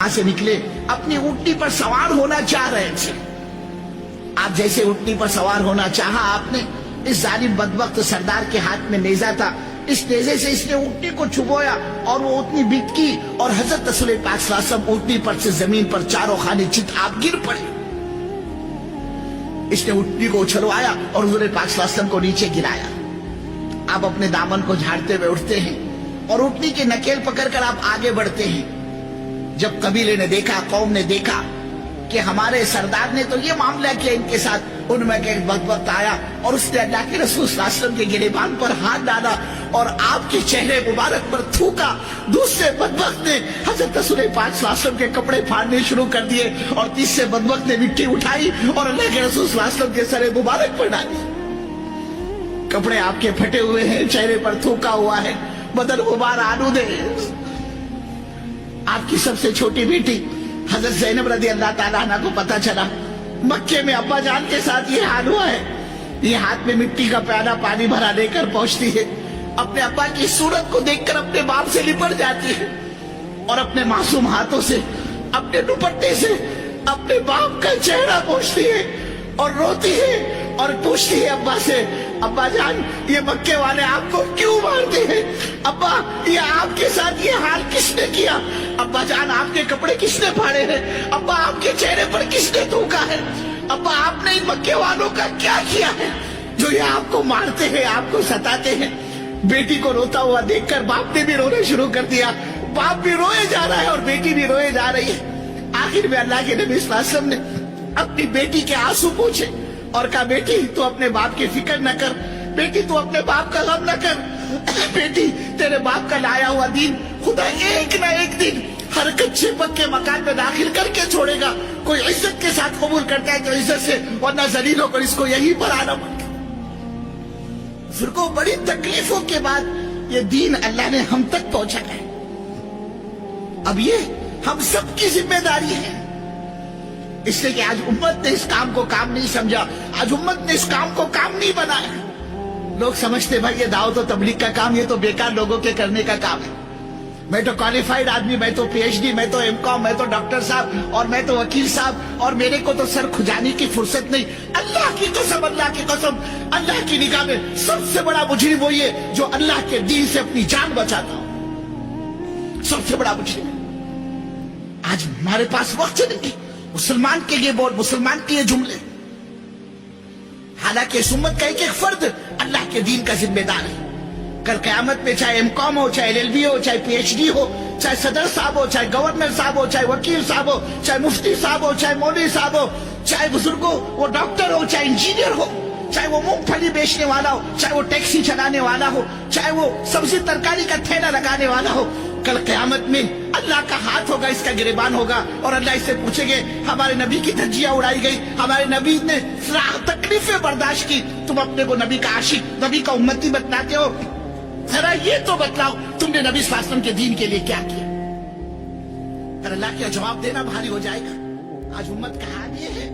وہاں سے نکلے، اپنی اونٹنی پر سوار ہونا چاہ رہے تھے. آپ جیسے اونٹنی پر سوار ہونا چاہا آپ نے، اس ظالم بدبخت سردار کے ہاتھ میں نیزہ تھا، اس نیزے سے اس نے اونٹنی کو چھپویا اور وہ اونٹنی بٹکی اور حضرت رسول پاک صلی اللہ علیہ وسلم اونٹنی پر سے زمین پر چاروں خانے چت آپ گر پڑے. اس نے اونٹنی کو اچھلوایا اور حضور پاک صلی اللہ علیہ وسلم کو نیچے گرایا. آپ اپنے دامن کو جھاڑتے ہوئے اٹھتے ہیں اور اونٹنی کی نکیل پکڑ کر آپ آگے بڑھتے ہیں. جب قبیلے نے دیکھا، قوم نے دیکھا کہ ہمارے سردار نے تو یہ معاملہ کیا ان کے ساتھ، ان میں کہ ایک بدبخت آیا اور اس نے اللہ کے رسول صلی اللہ علیہ وسلم کے گریبان پر ہاتھ ڈالا اور آپ کے چہرے مبارک پر تھوکا. دوسرے بدبخت نے حضرت رسول پاک صلی اللہ علیہ وسلم کے کپڑے پھاڑنے شروع کر دیے اور تیسرے بدبخت نے مٹی اٹھائی اور اللہ کے رسول صلی اللہ علیہ وسلم کے سر مبارک پر ڈالی. کپڑے آپ کے پھٹے ہوئے ہیں، چہرے پر تھوکا ہوا ہے، بدن غبار آلودہ ہے. آپ کی سب سے چھوٹی بیٹی حضرت زینب رضی اللہ تعالیٰ عنہ کو پتا چلا مکے میں ابا جان کے ساتھ یہ حال ہوا ہے. یہ ہاتھ میں مٹی کا پیالہ پانی بھرا لے کر پہنچتی ہے، اپنے ابا کی صورت کو دیکھ کر اپنے باپ سے لپٹ جاتی ہے اور اپنے معصوم ہاتھوں سے، اپنے دوپٹے سے اپنے باپ کا چہرہ پوچھتی ہے اور روتی ہے اور پوچھتی ہے ابا سے، ابا جان یہ مکے والے آپ کو کیوں مارتے ہیں؟ ابا یہ آپ کے ساتھ یہ حال کس نے کیا؟ ابا جان آپ کے کپڑے کس نے پھاڑے ہیں؟ ابا آپ کے چہرے پر کس نے تھوکا ہے؟ ابا آپ نے ان مکے والوں کا کیا کیا ہے جو یہ آپ کو مارتے ہیں، آپ کو ستاتے ہیں؟ بیٹی کو روتا ہوا دیکھ کر باپ نے بھی رونا شروع کر دیا. باپ بھی روئے جا رہا ہے اور بیٹی بھی روئے جا رہی ہے. آخر میں اللہ کے نبی صلی اللہ علیہ وسلم نے اپنی بیٹی کے آنسو پوچھے اور کہا بیٹی تو اپنے باپ کی فکر نہ کر، بیٹی تو اپنے باپ کا غم نہ کر، بیٹی تیرے باپ کا لایا ہوا دین خدا ایک نہ ایک دن ہر کچے پکے مکان میں داخل کر کے چھوڑے گا. کوئی عزت کے ساتھ قبول کرتا ہے تو عزت سے، ورنہ ذلیل ہو کر اس کو یہی پر آنا پڑتا. پھر کو بڑی تکلیفوں کے بعد یہ دین اللہ نے ہم تک پہنچایا ہے. اب یہ ہم سب کی ذمہ داری ہے، اس لیے کہ آج امت نے اس کام کو کام نہیں سمجھا، آج امت نے اس کام کو کام نہیں بنایا. لوگ سمجھتے بھائی یہ دعوت و تبلیغ کا کام یہ تو بیکار لوگوں کے کرنے کا کام ہے. میں تو کوالیفائڈ آدمی، میں تو پی ایچ ڈی، میں تو ایم کام، میں تو ڈاکٹر صاحب اور میں تو وکیل صاحب اور میرے کو تو سر کھجانے کی فرصت نہیں. اللہ کی قسم، اللہ کی قسم، اللہ کی نگاہ میں سب سے بڑا مجرم وہ یہ جو اللہ کے دین سے اپنی جان بچاتا ہو، سب سے بڑا مجرم. آج ہمارے پاس وقت نہیں مسلمان کے یہ بول، مسلمان کے یہ جملے، حالانکہ اس امت کا ایک ایک فرد اللہ کے دین کا ذمہ دار ہے. کل قیامت میں چاہے ایم کام ہو، چاہے ایل ایل بی ہو، چاہے پی ایچ ڈی ہو، چاہے صدر صاحب ہو، چاہے گورنر صاحب ہو، چاہے وکیل صاحب ہو، چاہے مفتی صاحب ہو، چاہے مولوی صاحب ہو، چاہے بزرگ ہو، وہ ڈاکٹر ہو، چاہے انجینئر ہو، چاہے وہ مونگ پھلی بیچنے والا ہو، چاہے وہ ٹیکسی چلانے والا ہو، چاہے وہ سبزی ترکاری کا ٹھیلا لگانے والا ہو، کل قیامت میں اللہ کا ہاتھ ہوگا، اس کا گریبان ہوگا اور اللہ اس سے پوچھیں گے ہمارے نبی کی دھجیاں اڑائی گئی، ہمارے نبی نے تکلیفیں برداشت کی، تم اپنے کو نبی کا عاشق، نبی کا امتی بتلاتے ہو، ذرا یہ تو بتلاؤ تم نے نبی صلی اللہ علیہ وسلم کے دین کے لیے کیا کیا؟ پر اللہ کا جواب دینا بھاری ہو جائے گا. آج امت کا حال یہ ہے